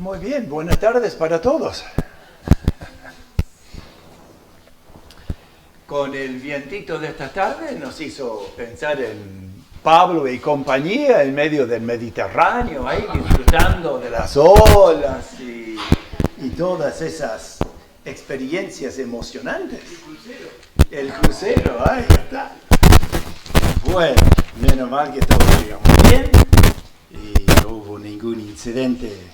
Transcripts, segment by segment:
Muy bien, buenas tardes para todos. Con el vientito de esta tarde nos hizo pensar en Pablo y compañía en medio del Mediterráneo, ahí disfrutando de las olas y todas esas experiencias emocionantes. El crucero, ahí está. Bueno, menos mal que todo llegamos bien y no hubo ningún incidente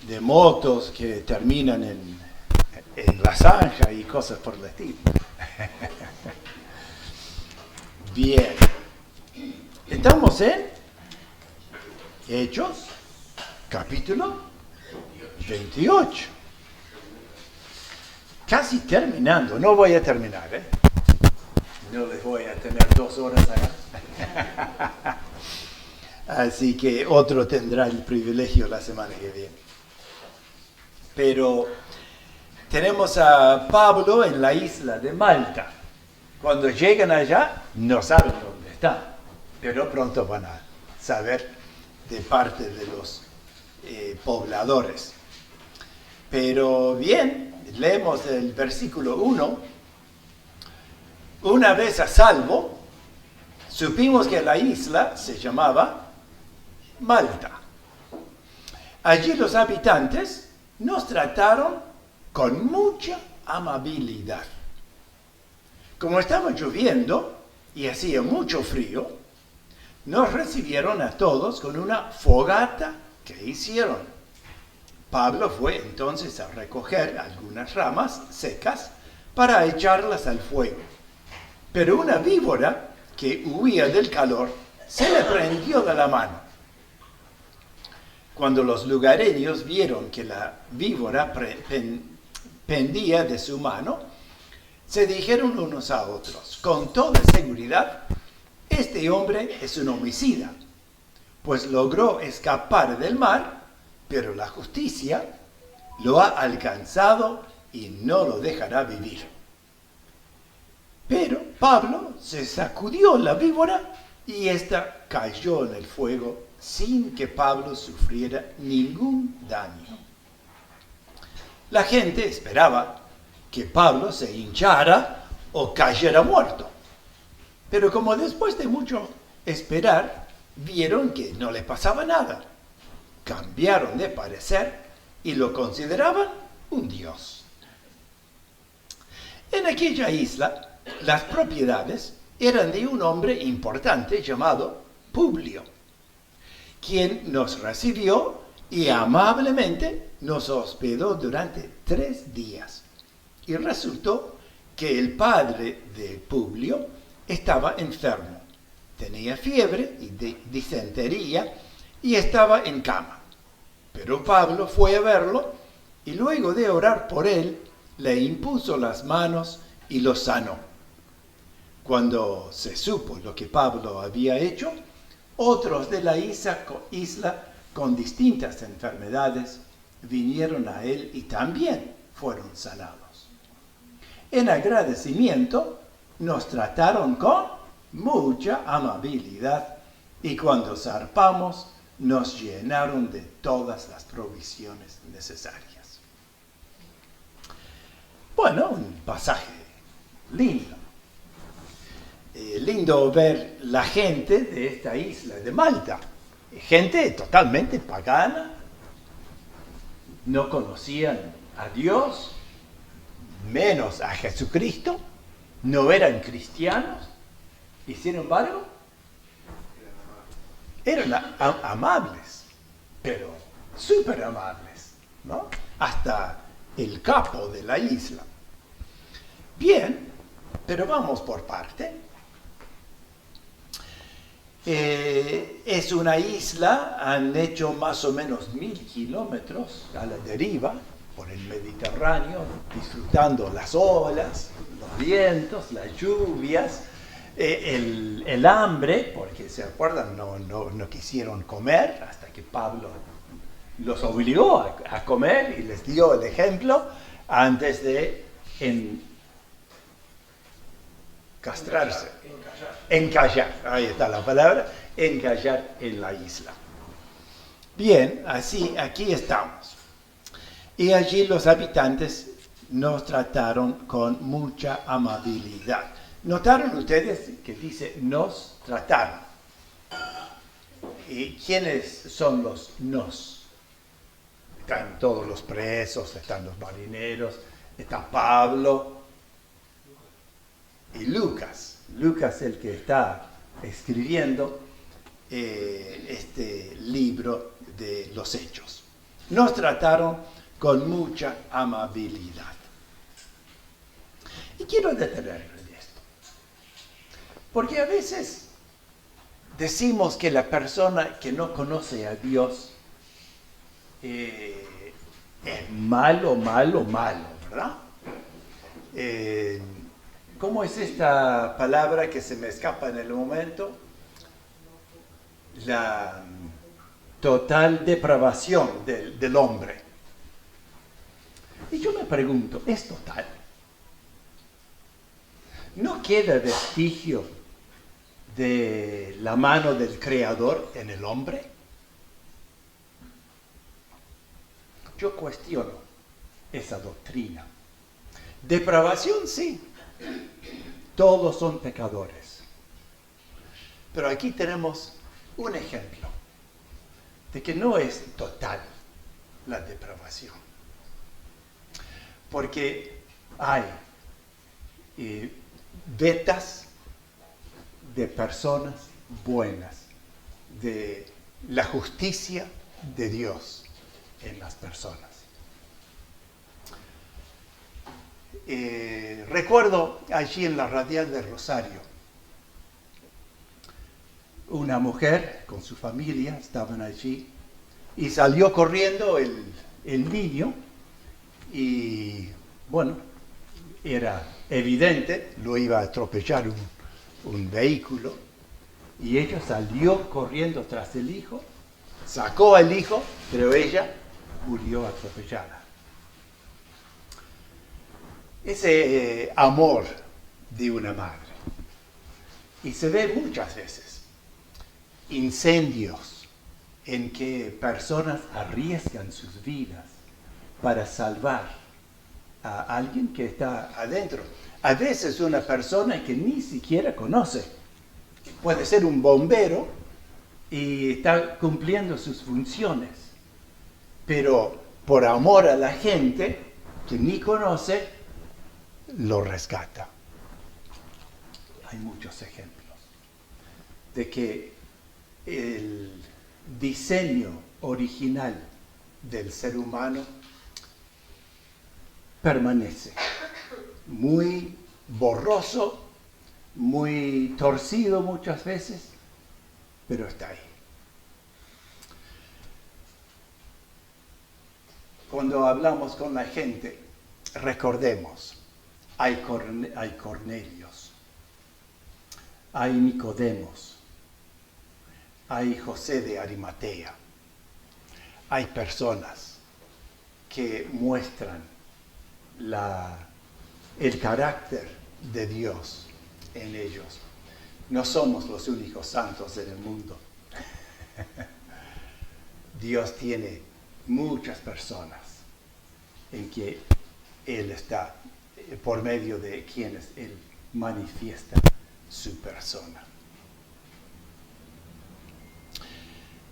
de motos que terminan en la zanja y cosas por el estilo. Bien. Estamos en Hechos, capítulo 28. Casi terminando. No voy a terminar, ¿eh? No les voy a tener 2 horas acá. Así que otro tendrá el privilegio la semana que viene. Pero tenemos a Pablo en la isla de Malta. Cuando llegan allá, no saben dónde está, pero pronto van a saber de parte de los pobladores. Pero bien, leemos el versículo 1. Una vez a salvo, supimos que la isla se llamaba Malta. Allí los habitantes nos trataron con mucha amabilidad. Como estaba lloviendo y hacía mucho frío, nos recibieron a todos con una fogata que hicieron. Pablo fue entonces a recoger algunas ramas secas para echarlas al fuego. Pero una víbora que huía del calor se le prendió de la mano. Cuando los lugareños vieron que la víbora pendía de su mano, se dijeron unos a otros, con toda seguridad, este hombre es un homicida, pues logró escapar del mar, pero la justicia lo ha alcanzado y no lo dejará vivir. Pero Pablo se sacudió la víbora y ésta cayó en el fuego sin que Pablo sufriera ningún daño. La gente esperaba que Pablo se hinchara o cayera muerto. Pero como después de mucho esperar, vieron que no le pasaba nada, cambiaron de parecer y lo consideraban un dios. En aquella isla, las propiedades eran de un hombre importante llamado Publio, quien nos recibió y amablemente nos hospedó durante 3 días. Y resultó que el padre de Publio estaba enfermo, tenía fiebre y disentería y estaba en cama. Pero Pablo fue a verlo y luego de orar por él, le impuso las manos y lo sanó. Cuando se supo lo que Pablo había hecho, otros de la isla con distintas enfermedades vinieron a él y también fueron sanados. En agradecimiento nos trataron con mucha amabilidad y cuando zarpamos nos llenaron de todas las provisiones necesarias. Bueno, un pasaje lindo. Lindo ver la gente de esta isla de Malta. Gente totalmente pagana, no conocían a Dios, menos a Jesucristo, no eran cristianos, y sin embargo, eran amables, pero súper amables, ¿no? Hasta el capo de la isla. Bien, pero vamos por parte. Es una isla, han hecho más o menos 1000 kilómetros a la deriva por el Mediterráneo, disfrutando las olas, los vientos, las lluvias, el hambre, porque se acuerdan, no quisieron comer hasta que Pablo los obligó a comer y les dio el ejemplo antes de castrarse. Encallar, ahí está la palabra, encallar en la isla. Bien, así, aquí estamos. Y allí los habitantes nos trataron con mucha amabilidad. ¿Notaron ustedes que dice nos trataron? ¿Y quiénes son los nos? Están todos los presos, están los marineros, está Pablo y Lucas. Lucas es el que está escribiendo este libro de los Hechos. Nos trataron con mucha amabilidad. Y quiero detenerme en esto, porque a veces decimos que la persona que no conoce a Dios es malo, ¿verdad? ¿Cómo es esta palabra que se me escapa en el momento? La total depravación del hombre. Y yo me pregunto, ¿es total? ¿No queda vestigio de la mano del Creador en el hombre? Yo cuestiono esa doctrina. Depravación, sí. Todos son pecadores. Pero aquí tenemos un ejemplo de que no es total la depravación. Porque hay vetas de personas buenas, de la justicia de Dios en las personas. Recuerdo allí en la Radial del Rosario, una mujer con su familia estaban allí y salió corriendo el niño y bueno, era evidente, lo iba a atropellar un vehículo y ella salió corriendo tras el hijo, sacó al hijo, pero ella murió atropellada. Ese amor de una madre. Y se ve muchas veces incendios en que personas arriesgan sus vidas para salvar a alguien que está adentro. A veces una persona que ni siquiera conoce. Puede ser un bombero y está cumpliendo sus funciones. Pero por amor a la gente que ni conoce, lo rescata. Hay muchos ejemplos de que el diseño original del ser humano permanece muy borroso, muy torcido muchas veces, pero está ahí. Cuando hablamos con la gente, recordemos, hay Cornelios, hay Nicodemos, hay José de Arimatea, hay personas que muestran el carácter de Dios en ellos. No somos los únicos santos en el mundo. Dios tiene muchas personas en que Él está, por medio de quienes Él manifiesta su persona.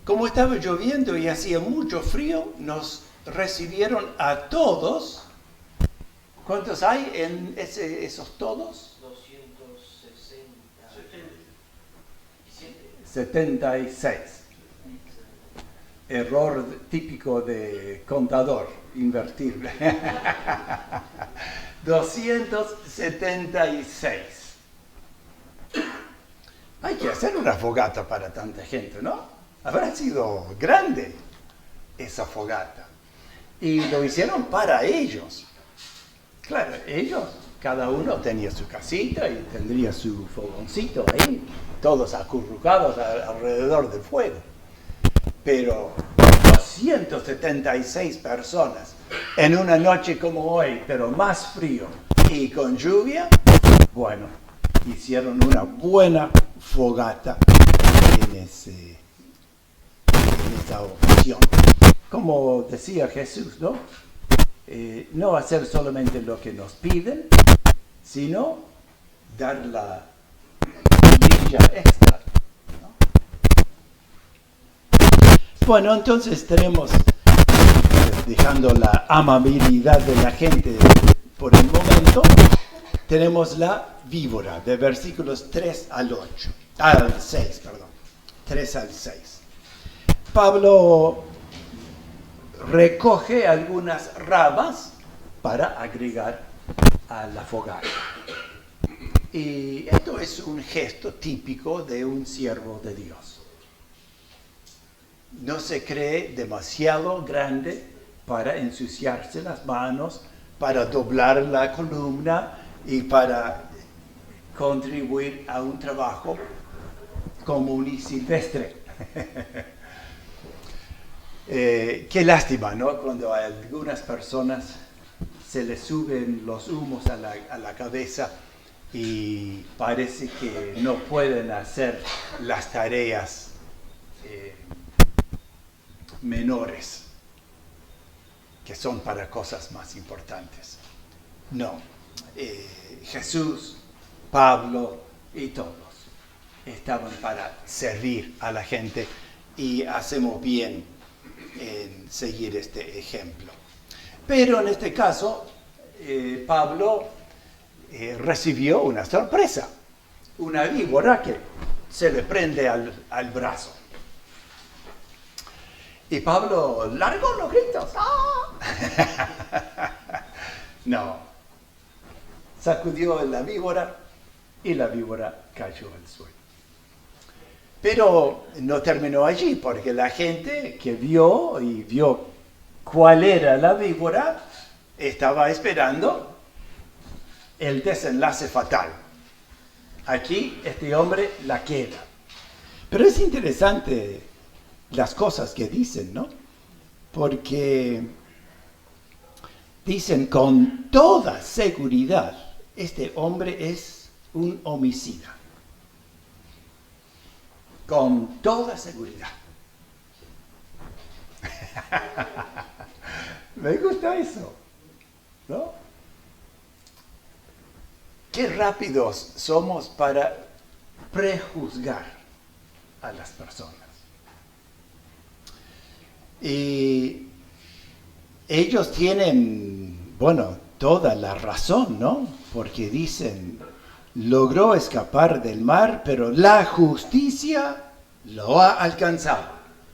Como estaba lloviendo y hacía mucho frío, nos recibieron a todos. ¿Cuántos hay en esos todos? 76. Error típico de contador, invertible. 276. Hay que hacer una fogata para tanta gente, ¿no? Habrá sido grande esa fogata. Y lo hicieron para ellos. Claro, ellos, cada uno tenía su casita y tendría su fogoncito ahí, todos acurrucados alrededor del fuego. Pero 276 personas en una noche como hoy, pero más frío y con lluvia, bueno, hicieron una buena fogata en esta ocasión. Como decía Jesús, ¿no? No hacer solamente lo que nos piden, sino dar la milla extra, ¿no? Bueno, entonces tenemos, dejando la amabilidad de la gente por el momento, tenemos la víbora, de versículos 3 al 6, 3 al 6. Pablo recoge algunas ramas para agregar a la fogata. Y esto es un gesto típico de un siervo de Dios. No se cree demasiado grande para ensuciarse las manos, para doblar la columna y para contribuir a un trabajo común y silvestre. Qué lástima, ¿no? Cuando a algunas personas se les suben los humos a la cabeza y parece que no pueden hacer las tareas menores, que son para cosas más importantes. No, Jesús, Pablo y todos estaban para servir a la gente y hacemos bien en seguir este ejemplo. Pero en este caso, Pablo recibió una sorpresa, una víbora que se le prende al brazo. Y Pablo largó los gritos. ¡Ah! No, sacudió la víbora y la víbora cayó al suelo. Pero no terminó allí, porque la gente que vio cuál era la víbora, estaba esperando el desenlace fatal. Aquí este hombre la queda. Pero es interesante las cosas que dicen, ¿no? Porque dicen con toda seguridad, este hombre es un homicida. Con toda seguridad. Me gusta eso, ¿no? Qué rápidos somos para prejuzgar a las personas. Y ellos tienen, toda la razón, ¿no? Porque dicen, logró escapar del mar, pero la justicia lo ha alcanzado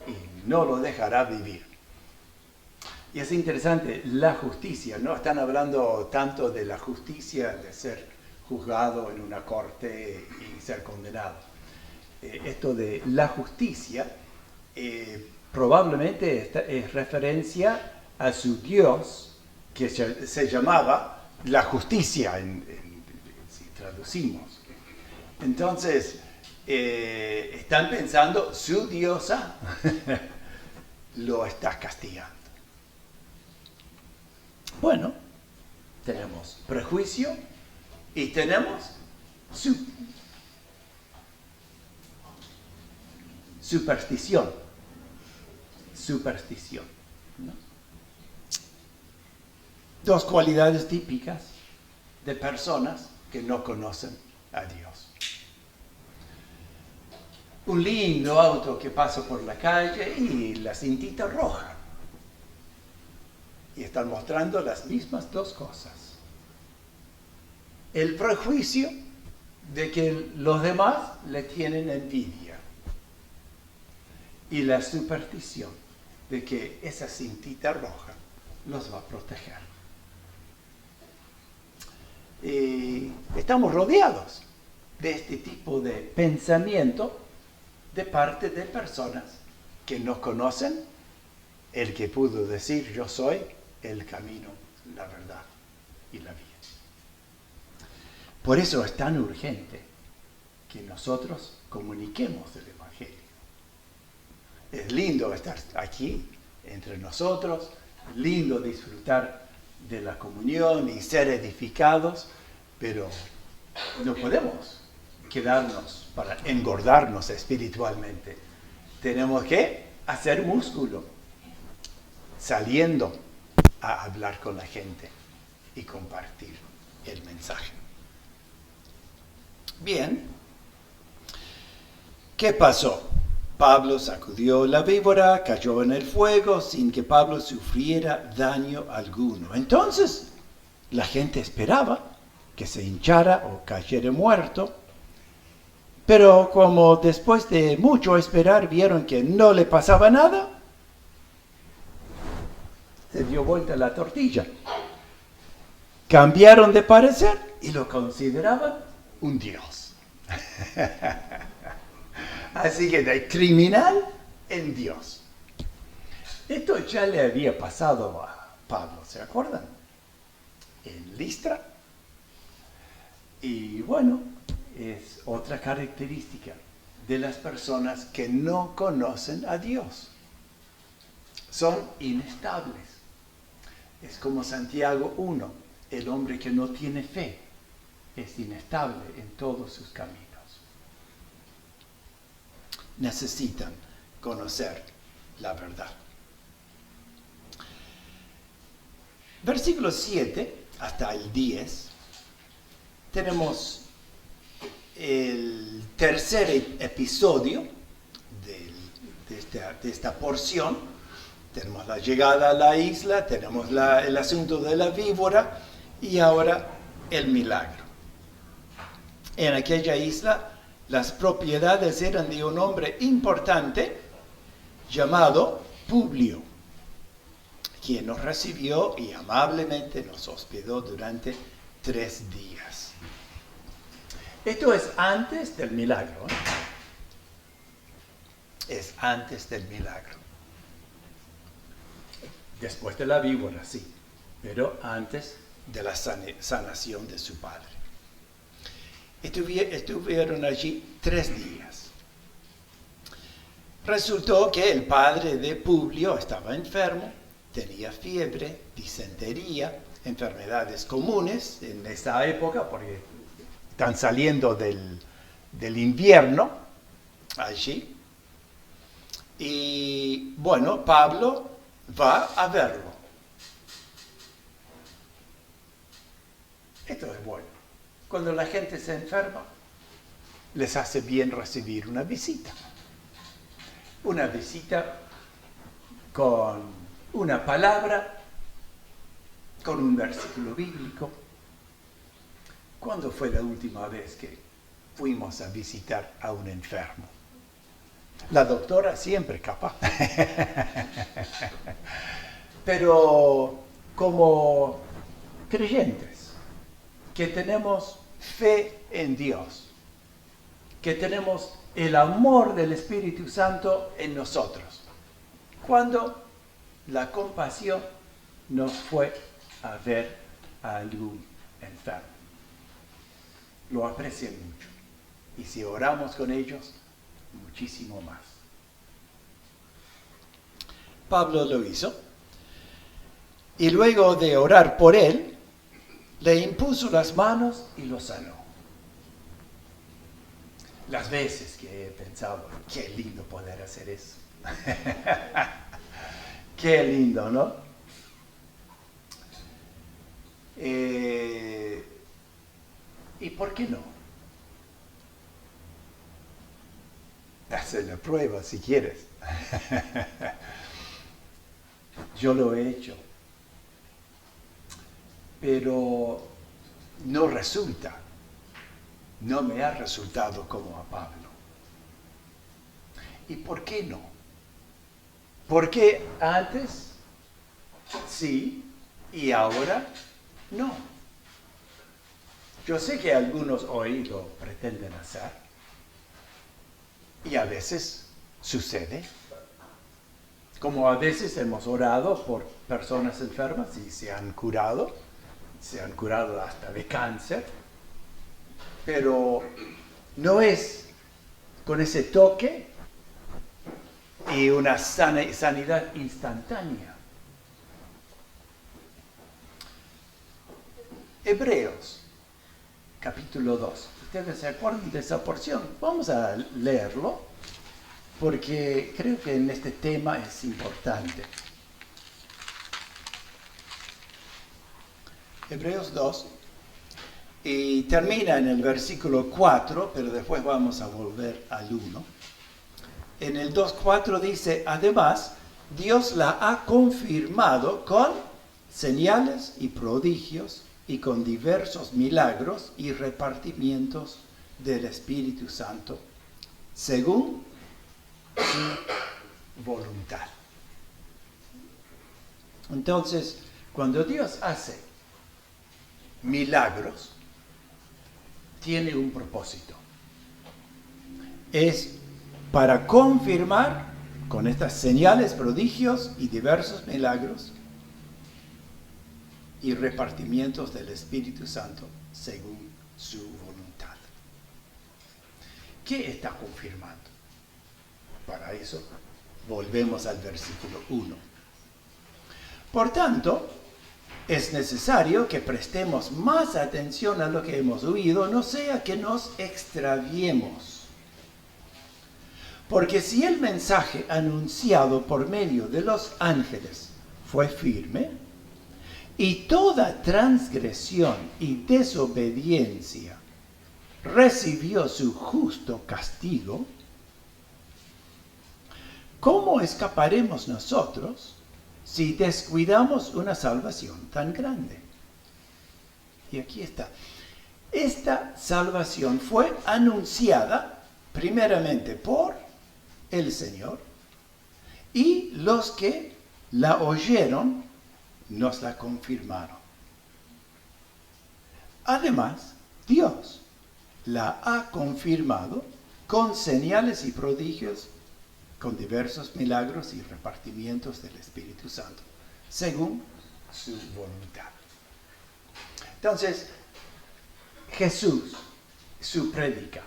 y no lo dejará vivir. Y es interesante, la justicia, ¿no? Están hablando tanto de la justicia, de ser juzgado en una corte y ser condenado. Esto de la justicia probablemente es referencia a su Dios, que se llamaba la justicia, si traducimos. Entonces, están pensando, su diosa lo está castigando. Bueno, tenemos prejuicio y tenemos superstición. ¿No? Dos cualidades típicas de personas que no conocen a Dios. Un lindo auto que pasa por la calle y la cintita roja. Y están mostrando las mismas dos cosas. El prejuicio de que los demás le tienen envidia. Y la superstición de que esa cintita roja los va a proteger. Y estamos rodeados de este tipo de pensamiento de parte de personas que no conocen el que pudo decir yo soy el camino, la verdad y la vida. Por eso es tan urgente que nosotros comuniquemos el Evangelio. Es lindo estar aquí entre nosotros, lindo disfrutar de la comunión y ser edificados, pero no podemos quedarnos para engordarnos espiritualmente. Tenemos que hacer músculo, saliendo a hablar con la gente y compartir el mensaje. Bien, ¿qué pasó? Pablo sacudió la víbora, cayó en el fuego sin que Pablo sufriera daño alguno. Entonces, la gente esperaba que se hinchara o cayera muerto, pero como después de mucho esperar vieron que no le pasaba nada, se dio vuelta la tortilla. Cambiaron de parecer y lo consideraban un dios. Así que de criminal en Dios. Esto ya le había pasado a Pablo, ¿se acuerdan? En Listra. Y bueno, es otra característica de las personas que no conocen a Dios. Son inestables. Es como Santiago 1, el hombre que no tiene fe es inestable en todos sus caminos. Necesitan conocer la verdad. Versículo 7 hasta el 10, tenemos el tercer episodio de esta porción. Tenemos la llegada a la isla, tenemos el asunto de la víbora y ahora el milagro. En aquella isla, las propiedades eran de un hombre importante llamado Publio, quien nos recibió y amablemente nos hospedó durante 3 días. Esto es antes del milagro, ¿eh? Es antes del milagro. Después de la víbora, sí, pero antes de la sanación de su padre. Estuvieron allí 3 días. Resultó que el padre de Publio estaba enfermo, tenía fiebre, disentería, enfermedades comunes en esta época, porque están saliendo del invierno allí. Y bueno, Pablo va a verlo. Esto es bueno. Cuando la gente se enferma, les hace bien recibir una visita. Una visita con una palabra, con un versículo bíblico. ¿Cuándo fue la última vez que fuimos a visitar a un enfermo? La doctora siempre capaz. Pero como creyentes, que tenemos fe en Dios, que tenemos el amor del Espíritu Santo en nosotros, cuando la compasión nos fue a ver a algún enfermo, lo aprecian mucho. Y si oramos con ellos, muchísimo más. Pablo lo hizo. Y luego de orar por él, le impuso las manos y lo sanó. Las veces que he pensado, qué lindo poder hacer eso. Qué lindo, ¿no? ¿Y por qué no? Haz la prueba si quieres. Yo lo he hecho. Pero no resulta. No me ha resultado como a Pablo. ¿Y por qué no? Porque antes sí y ahora no. Yo sé que algunos hoy lo pretenden hacer y a veces sucede. Como a veces hemos orado por personas enfermas y se han curado hasta de cáncer, pero no es con ese toque y una sanidad instantánea. Hebreos, capítulo 2. ¿Ustedes se acuerdan de esa porción? Vamos a leerlo. porque creo que en este tema es importante. Hebreos 2, y termina en el versículo 4, pero después vamos a volver al 1. En el 2.4 dice, además, Dios la ha confirmado con señales y prodigios y con diversos milagros y repartimientos del Espíritu Santo, según su voluntad. Entonces, cuando Dios hace milagros, tiene un propósito. Es para confirmar con estas señales, prodigios y diversos milagros y repartimientos del Espíritu Santo según su voluntad. ¿Qué está confirmando? Para eso volvemos al versículo 1. Por tanto, es necesario que prestemos más atención a lo que hemos oído, no sea que nos extraviemos. Porque si el mensaje anunciado por medio de los ángeles fue firme, y toda transgresión y desobediencia recibió su justo castigo, ¿cómo escaparemos nosotros si descuidamos una salvación tan grande? Y aquí está. Esta salvación fue anunciada primeramente por el Señor, y los que la oyeron nos la confirmaron. Además, Dios la ha confirmado con señales y prodigios, con diversos milagros y repartimientos del Espíritu Santo, según su voluntad. Entonces, Jesús, su prédica.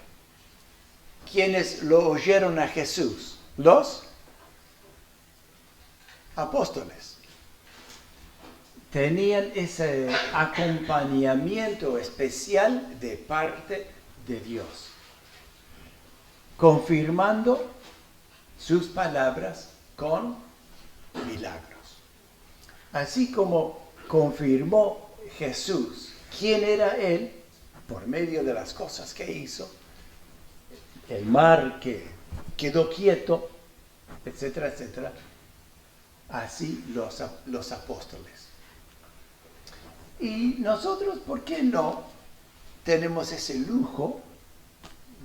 ¿Quiénes lo oyeron a Jesús? Los apóstoles. Tenían ese acompañamiento especial de parte de Dios, confirmando sus palabras con milagros. Así como confirmó Jesús quién era Él por medio de las cosas que hizo, el mar que quedó quieto, etcétera, etcétera. Así los apóstoles. Y nosotros, ¿por qué no tenemos ese lujo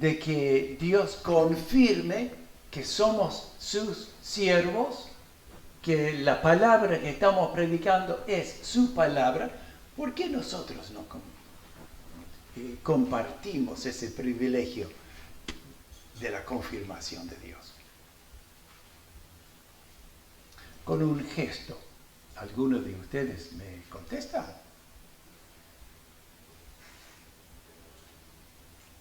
de que Dios confirme que somos sus siervos, que la palabra que estamos predicando es su palabra? ¿Por qué nosotros no compartimos ese privilegio de la confirmación de Dios? Con un gesto, ¿alguno de ustedes me contesta?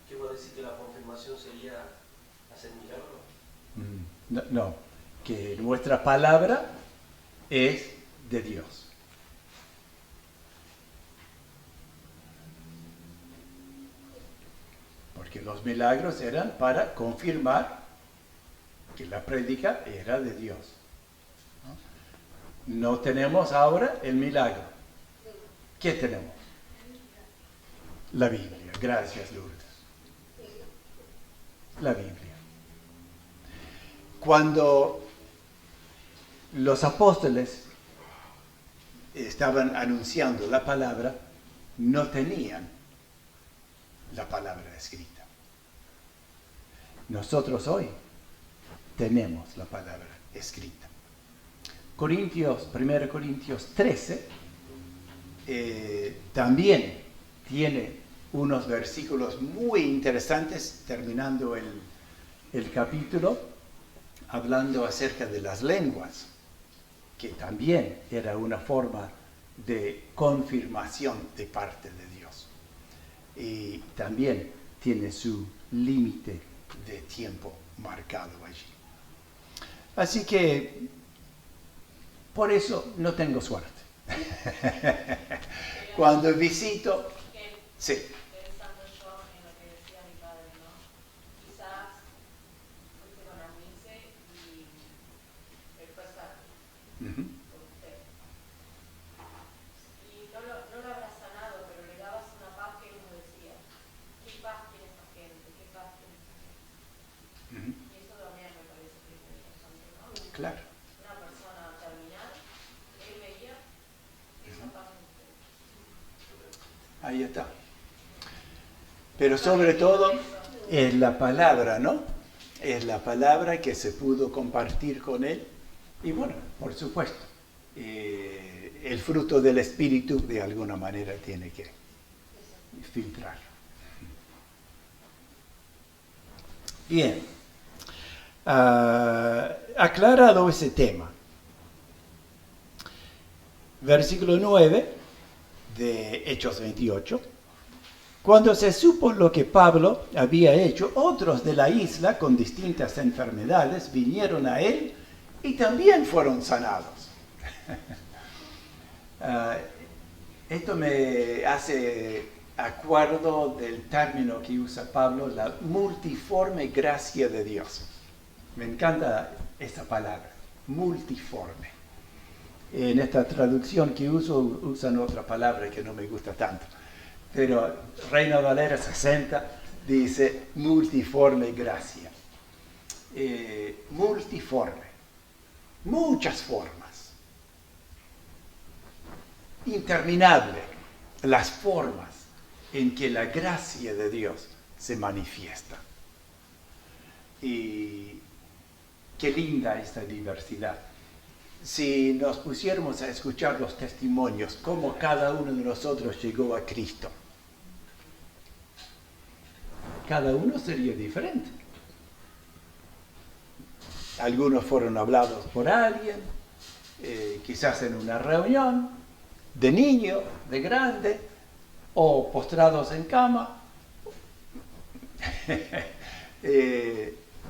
¿Qué va a decir que la confirmación sería hacer milagros? No, que nuestra palabra es de Dios. Porque los milagros eran para confirmar que la prédica era de Dios. No tenemos ahora el milagro. ¿Qué tenemos? La Biblia. Gracias, Lourdes. La Biblia. Cuando los apóstoles estaban anunciando la palabra, no tenían la palabra escrita. Nosotros hoy tenemos la palabra escrita. 1 Corintios 13 también tiene unos versículos muy interesantes, terminando el capítulo, hablando acerca de las lenguas, que también era una forma de confirmación de parte de Dios. Y también tiene su límite de tiempo marcado allí. Así que, por eso no tengo suerte. Cuando visito, sí. Pensando yo en lo que decía mi padre, ¿no? Quizás, porque bueno, a mí se Claro. Una persona terminal, él veía esa paz en Ahí está. Pero sobre todo es la palabra, ¿no? Es la palabra que se pudo compartir con él. Y bueno, por supuesto, el fruto del Espíritu de alguna manera tiene que filtrar. Bien. Aclarado ese tema. Versículo 9 de Hechos 28. Cuando se supo lo que Pablo había hecho, otros de la isla con distintas enfermedades vinieron a él y también fueron sanados. Esto me hace acuerdo del término que usa Pablo, la multiforme gracia de Dios. Me encanta esta palabra, multiforme. En esta traducción que uso, usan otra palabra que no me gusta tanto. Pero Reina Valera 60 dice multiforme gracia. Multiforme. Muchas formas. Interminable las formas en que la gracia de Dios se manifiesta. Y qué linda esta diversidad. Si nos pusiéramos a escuchar los testimonios, cómo cada uno de nosotros llegó a Cristo, cada uno sería diferente. Algunos fueron hablados por alguien, quizás en una reunión, de niño, de grande, o postrados en cama.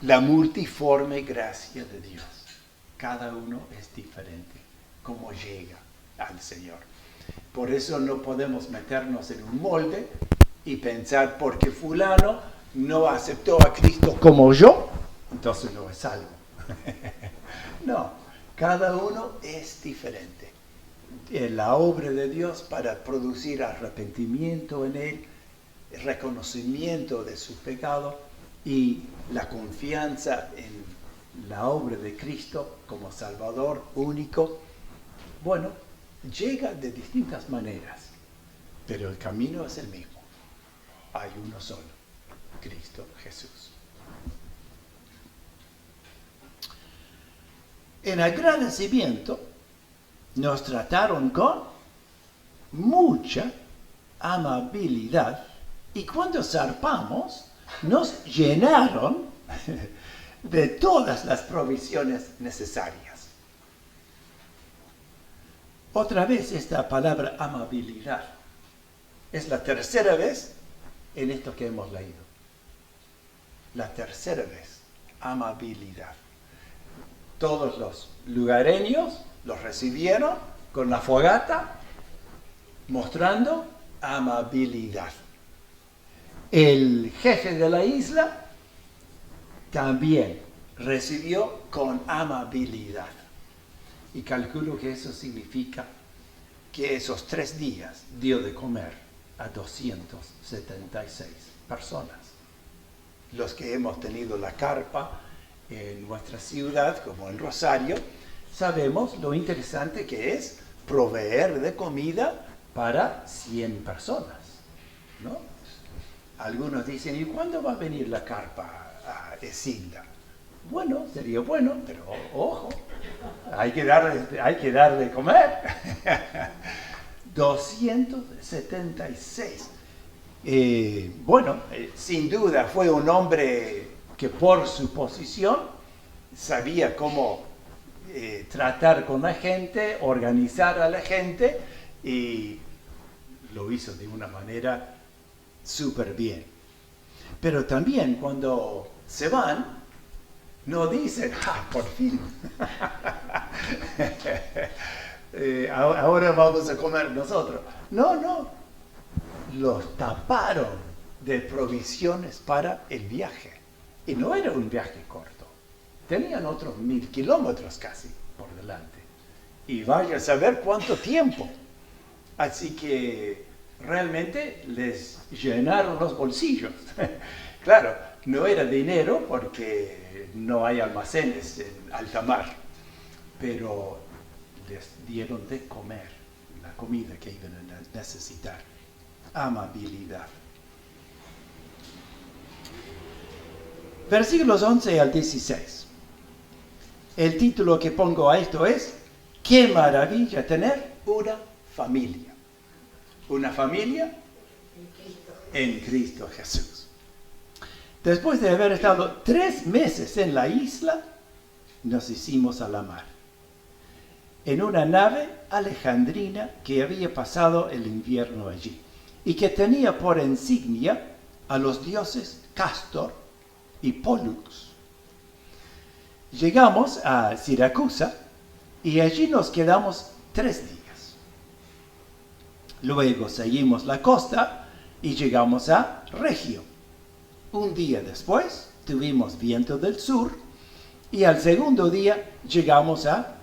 La multiforme gracia de Dios. Cada uno es diferente, cómo llega al Señor. Por eso no podemos meternos en un molde y pensar, porque fulano no aceptó a Cristo como yo, entonces no es salvo. No, cada uno es diferente. La obra de Dios para producir arrepentimiento en él, reconocimiento de su pecado y la confianza en la obra de Cristo como Salvador único, bueno, llega de distintas maneras, pero el camino es el mismo. Hay uno solo, Cristo Jesús. En agradecimiento nos trataron con mucha amabilidad y cuando zarpamos nos llenaron de todas las provisiones necesarias. Otra vez esta palabra amabilidad. Es la tercera vez en esto que hemos leído. La tercera vez, amabilidad. Todos los lugareños los recibieron con la fogata, mostrando amabilidad. El jefe de la isla también recibió con amabilidad. Y calculo que eso significa que esos 3 días dio de comer a 276 personas. Los que hemos tenido la carpa en nuestra ciudad, como en Rosario, sabemos lo interesante que es proveer de comida para 100 personas, ¿no? Algunos dicen, ¿y cuándo va a venir la carpa a Esilda? Bueno, sería bueno, pero ojo, hay que dar de comer. 276. Sin duda fue un hombre que por su posición sabía cómo tratar con la gente, organizar a la gente, y lo hizo de una manera súper bien. Pero también cuando se van, no dicen, por fin, ahora vamos a comer nosotros. No, los taparon de provisiones para el viaje. Y no era un viaje corto. Tenían otros 1000 kilómetros casi por delante. Y vaya a saber cuánto tiempo. Así que realmente les llenaron los bolsillos. Claro, no era dinero porque no hay almacenes en alta mar. pero les dieron de comer la comida que iban a necesitar. Amabilidad. Versículos 11 al 16. El título que pongo a esto es: ¡qué maravilla tener una familia! Una familia en Cristo Jesús. Después de haber estado 3 meses en la isla, nos hicimos a la mar, en una nave alejandrina que había pasado el invierno allí y que tenía por insignia a los dioses Castor y Pollux. Llegamos a Siracusa y allí nos quedamos 3 días. Luego seguimos la costa y llegamos a Regio. Un día después tuvimos viento del sur y al segundo día llegamos a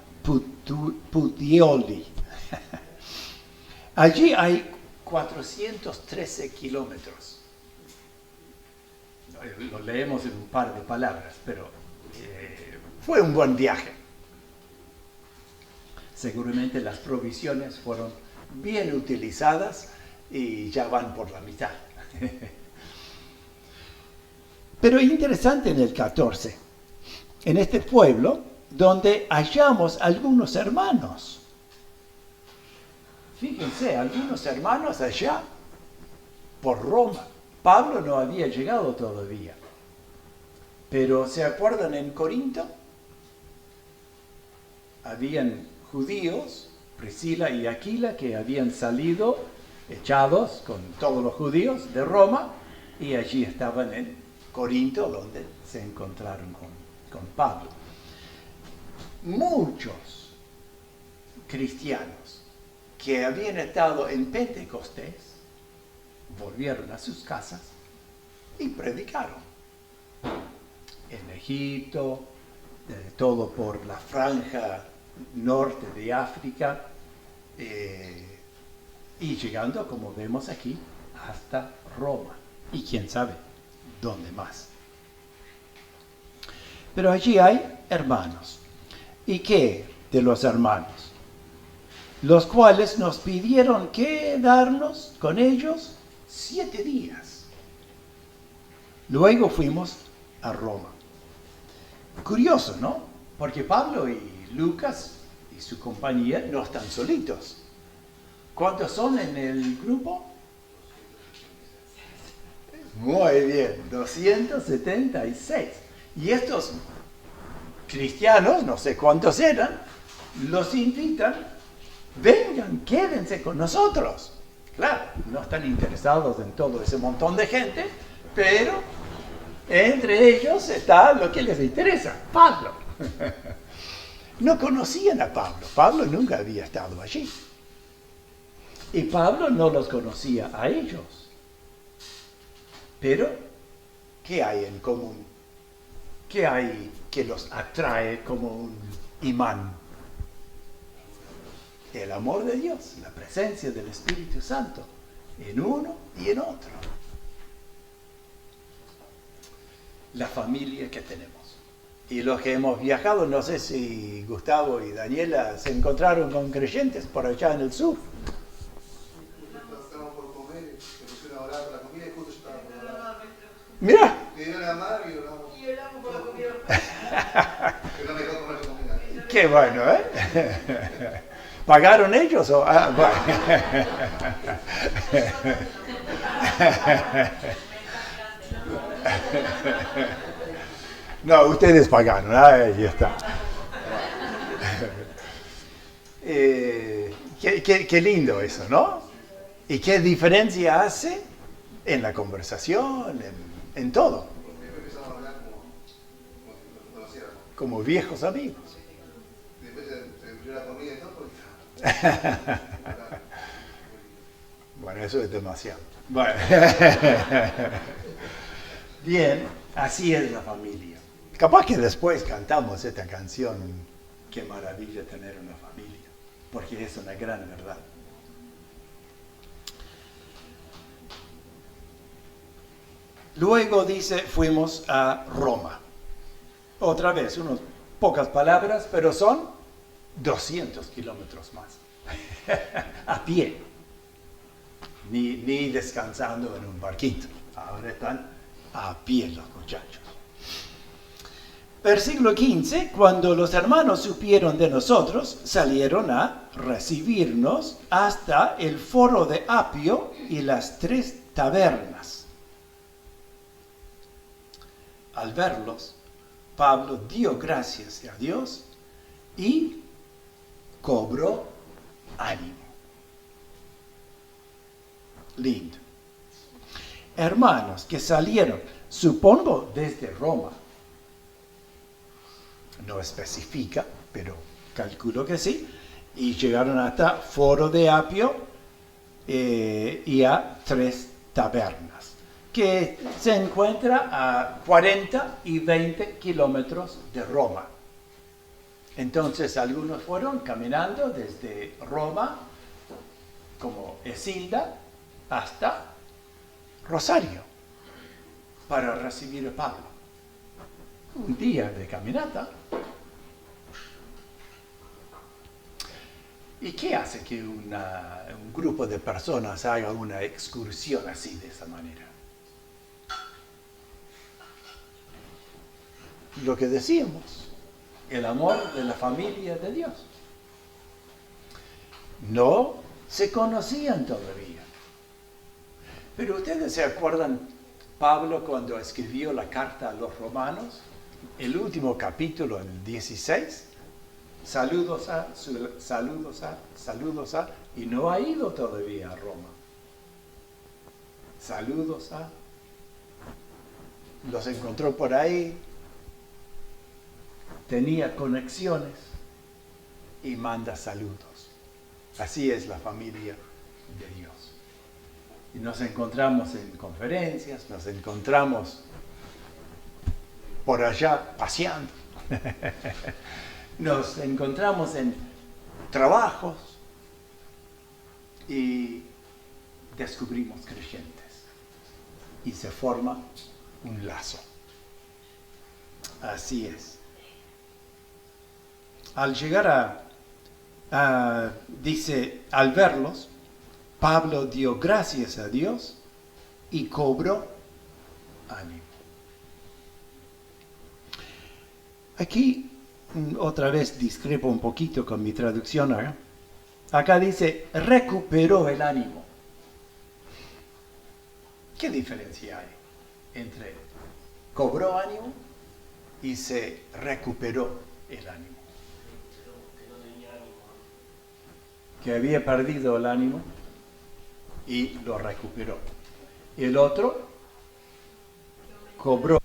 Puteoli. Allí hay 413 kilómetros. Lo leemos en un par de palabras, pero fue un buen viaje. Seguramente las provisiones fueron bien utilizadas y ya van por la mitad. Pero interesante en el 14, en este pueblo donde hallamos algunos hermanos. Fíjense, algunos hermanos allá por Roma. Pablo no había llegado todavía. Pero ¿se acuerdan en Corinto? Habían judíos, Priscila y Aquila, que habían salido echados con todos los judíos de Roma, y allí estaban en Corinto, donde se encontraron con Pablo. Muchos cristianos que habían estado en Pentecostés volvieron a sus casas y predicaron. En Egipto, todo por la franja norte de África, y llegando, como vemos aquí, hasta Roma. Y quién sabe dónde más. Pero allí hay hermanos. ¿Y qué de los hermanos? Los cuales nos pidieron quedarnos con ellos 7 días. Luego fuimos a Roma. Curioso, ¿no? Porque Pablo y Lucas y su compañía no están solitos. ¿Cuántos son en el grupo? Muy bien, 276. Y estos cristianos, no sé cuántos eran, los invitan: vengan, quédense con nosotros. Claro, no están interesados en todo ese montón de gente, pero entre ellos está lo que les interesa, Pablo. No conocían a Pablo. Pablo nunca había estado allí. Y Pablo no los conocía a ellos. Pero, ¿qué hay en común? ¿Qué hay que los atrae como un imán? El amor de Dios, la presencia del Espíritu Santo en uno y en otro. La familia que tenemos. Y los que hemos viajado, no sé si Gustavo y Daniela se encontraron con creyentes por allá en el sur. Estábamos por comer, se pusieron a orar por la comida y justo yo estaba por orar. Mira. Le dieron la mano y oramos. Y oramos por la comida. Que no me dejó comer su comida. Qué bueno, ¿eh? ¿Pagaron ellos o...? Ah, no, ustedes pagaron. Ahí está. Qué lindo eso, ¿no? Y qué diferencia hace en la conversación, en todo. Después empezamos a hablar como si nos conociéramos. Como viejos amigos. Después se enfrió la comida y todo, porque Bueno, eso es demasiado. Bueno. Bien, así es la familia. Capaz que después cantamos esta canción, qué maravilla tener una familia, porque es una gran verdad. Luego dice, fuimos a Roma. Otra vez, unas pocas palabras, pero son 200 kilómetros más. A pie. Ni descansando en un barquito. Ahora están a pie los muchachos. Versículo 15, cuando los hermanos supieron de nosotros, salieron a recibirnos hasta el foro de Apio y las 3 tabernas. Al verlos, Pablo dio gracias a Dios y cobró ánimo. Lindo. Hermanos que salieron, supongo desde Roma, no especifica, pero calculo que sí, y llegaron hasta Foro de Apio y a 3 tabernas, que se encuentra a 40 y 20 kilómetros de Roma. Entonces algunos fueron caminando desde Roma, como Esilda, hasta Rosario, para recibir a Pablo. Un día de caminata. ¿Y qué hace que un grupo de personas haga una excursión así, de esa manera? Lo que decíamos, el amor de la familia de Dios. No se conocían todavía. Pero ustedes se acuerdan, Pablo, cuando escribió la carta a los romanos, el último capítulo, en el 16, saludos a, y no ha ido todavía a Roma. Saludos a, los encontró por ahí, tenía conexiones y manda saludos. Así es la familia de Dios. Y nos encontramos en conferencias, nos encontramos por allá paseando. Nos encontramos en trabajos y descubrimos creyentes. Y se forma un lazo. Así es. Al llegar dice, al verlos, Pablo dio gracias a Dios y cobró ánimo. Aquí otra vez discrepo un poquito con mi traducción. Acá dice, recuperó el ánimo. ¿Qué diferencia hay entre cobró ánimo y se recuperó el ánimo? Que no tenía ánimo. Que había perdido el ánimo y lo recuperó. El otro cobró.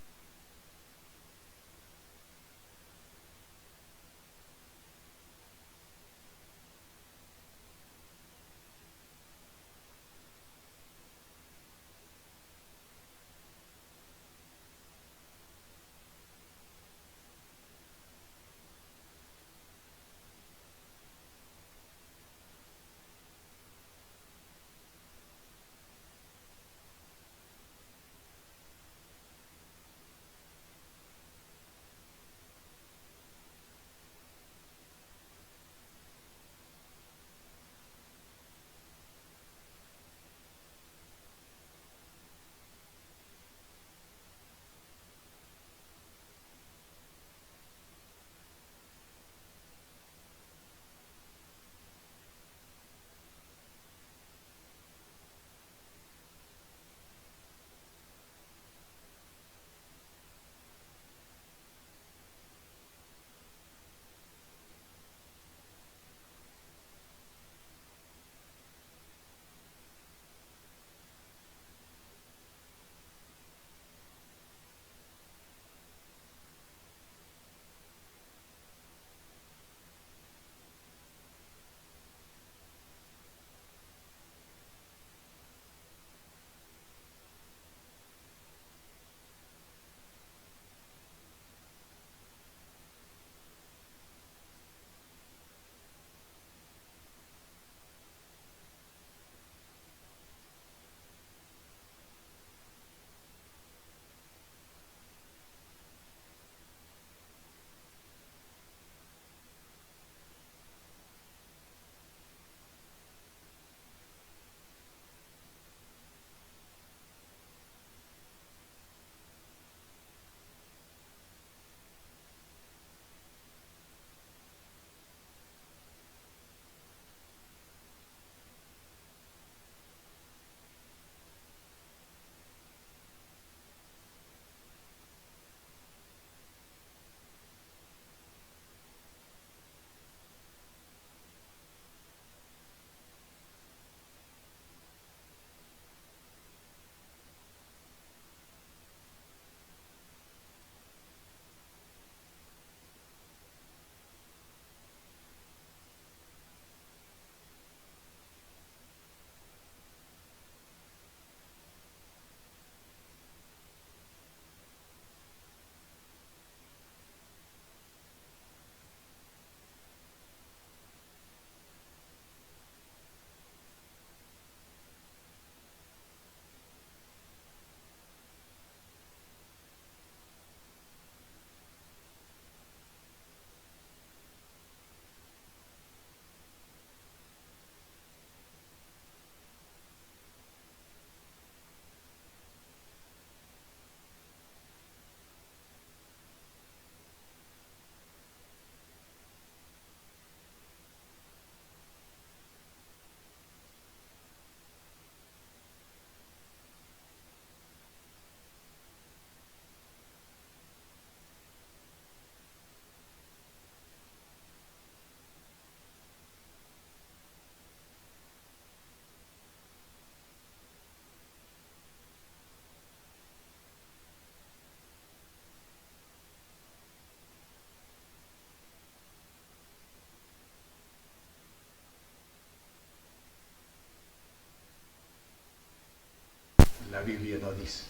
la Biblia no dice.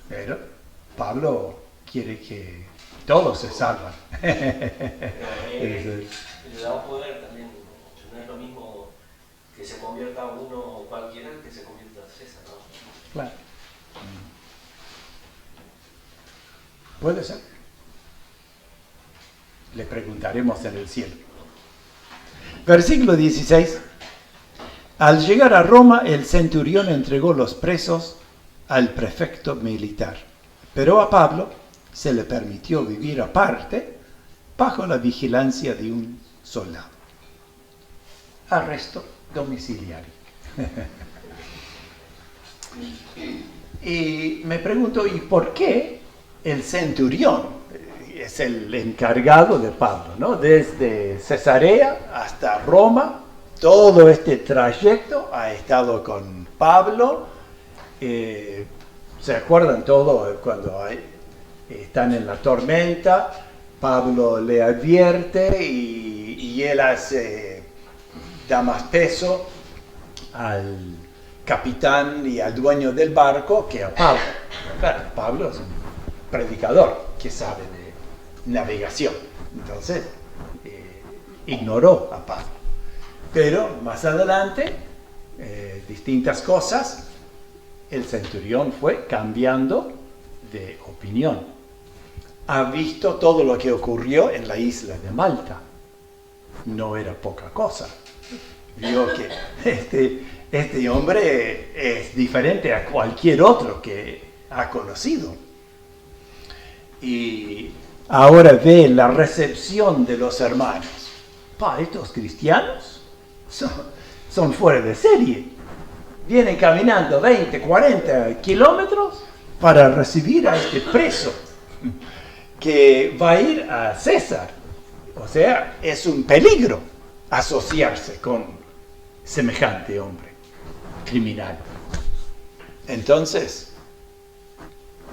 Pero Pablo quiere que todos se salvan. Le da un poder también. No es lo mismo que se convierta uno cualquiera que se convierta César, ¿no? Claro. Puede ser. Le preguntaremos en el cielo. Versículo 16. Al llegar a Roma, el centurión entregó los presos al prefecto militar. Pero a Pablo se le permitió vivir aparte bajo la vigilancia de un soldado. Arresto domiciliario. Y me pregunto, ¿y por qué el centurión es el encargado de Pablo, ¿no? Desde Cesarea hasta Roma, todo este trayecto ha estado con Pablo. ¿Se acuerdan todo cuando están en la tormenta? Pablo le advierte y él da más peso al capitán y al dueño del barco que a Pablo. Claro, Pablo es un predicador que sabe de navegación. Entonces, ignoró a Pablo. Pero más adelante, distintas cosas, el centurión fue cambiando de opinión. Ha visto todo lo que ocurrió en la isla de Malta. No era poca cosa. Vio que este hombre es diferente a cualquier otro que ha conocido. Y ahora ve la recepción de los hermanos. Estos cristianos son fuera de serie. Vienen caminando 20, 40 kilómetros para recibir a este preso que va a ir a César. O sea, es un peligro asociarse con semejante hombre criminal. Entonces,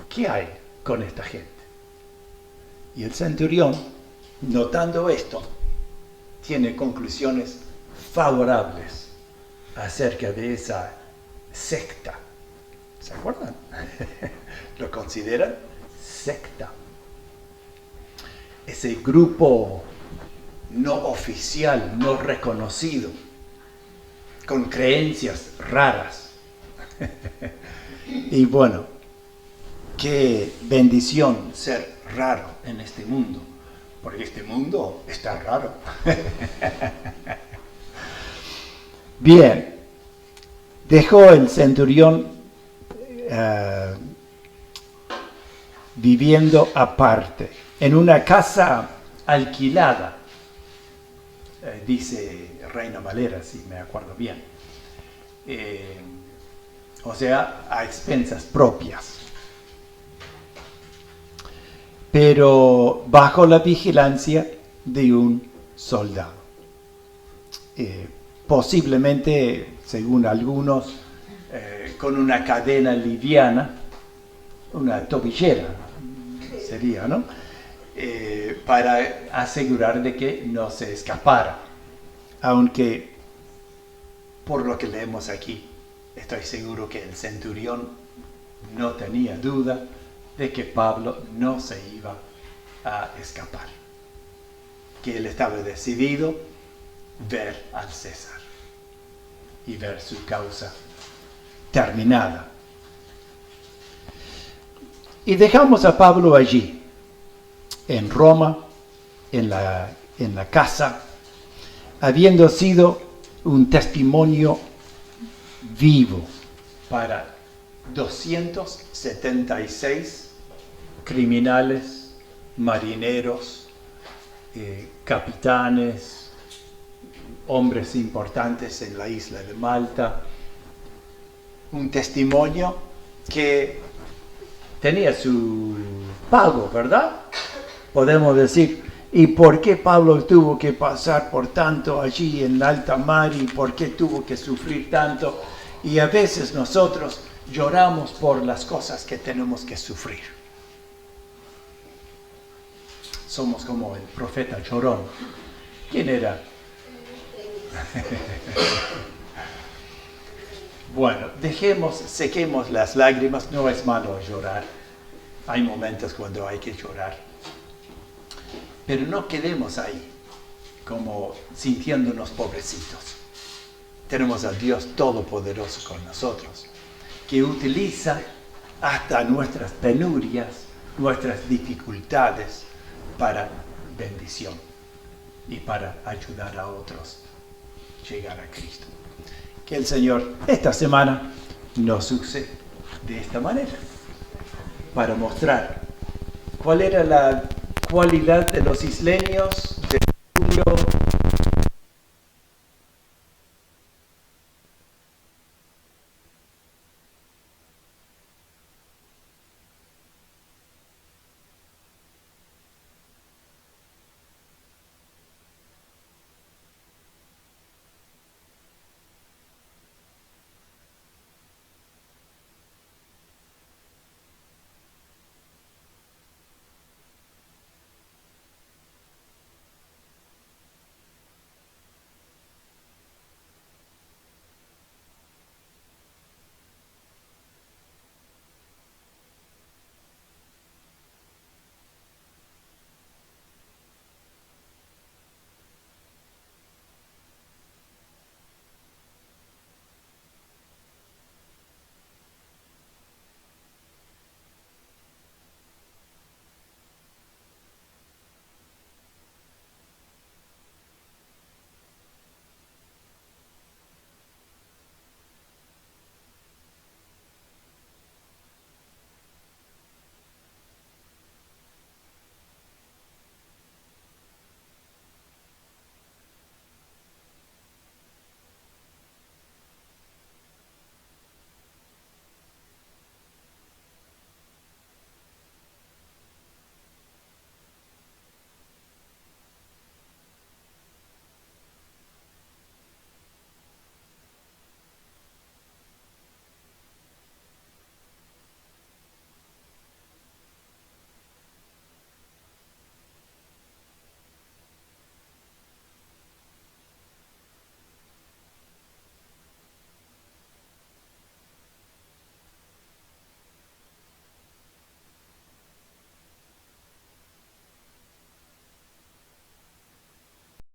¿qué hay con esta gente? Y el centurión, notando esto, tiene conclusiones favorables acerca de esa secta. ¿Se acuerdan? Lo consideran secta. Ese grupo no oficial, no reconocido, con creencias raras. Y bueno, qué bendición ser raro en este mundo, porque este mundo está raro. Bien, dejó el centurión viviendo aparte, en una casa alquilada, dice Reina Valera, si me acuerdo bien. O sea, a expensas propias. Pero bajo la vigilancia de un soldado. Posiblemente, según algunos, con una cadena liviana, una tobillera sería, ¿no? Para asegurar de que no se escapara. Aunque, por lo que leemos aquí, estoy seguro que el centurión no tenía duda de que Pablo no se iba a escapar, que él estaba decidido ver al César y ver su causa terminada. Y dejamos a Pablo allí, en Roma, en la casa, habiendo sido un testimonio vivo para 276 criminales, marineros, capitanes, hombres importantes en la isla de Malta. Un testimonio que tenía su pago, ¿verdad? Podemos decir, ¿y por qué Pablo tuvo que pasar por tanto allí en alta mar? ¿Y por qué tuvo que sufrir tanto? Y a veces nosotros lloramos por las cosas que tenemos que sufrir. Somos como el profeta llorón. ¿Quién era? Bueno, sequemos las lágrimas, no es malo llorar. Hay momentos cuando hay que llorar. Pero no quedemos ahí, como sintiéndonos pobrecitos. Tenemos a Dios Todopoderoso con nosotros, que utiliza hasta nuestras penurias, nuestras dificultades para bendición y para ayudar a otros a llegar a Cristo. Que el Señor esta semana nos use de esta manera para mostrar cuál era la cualidad de los isleños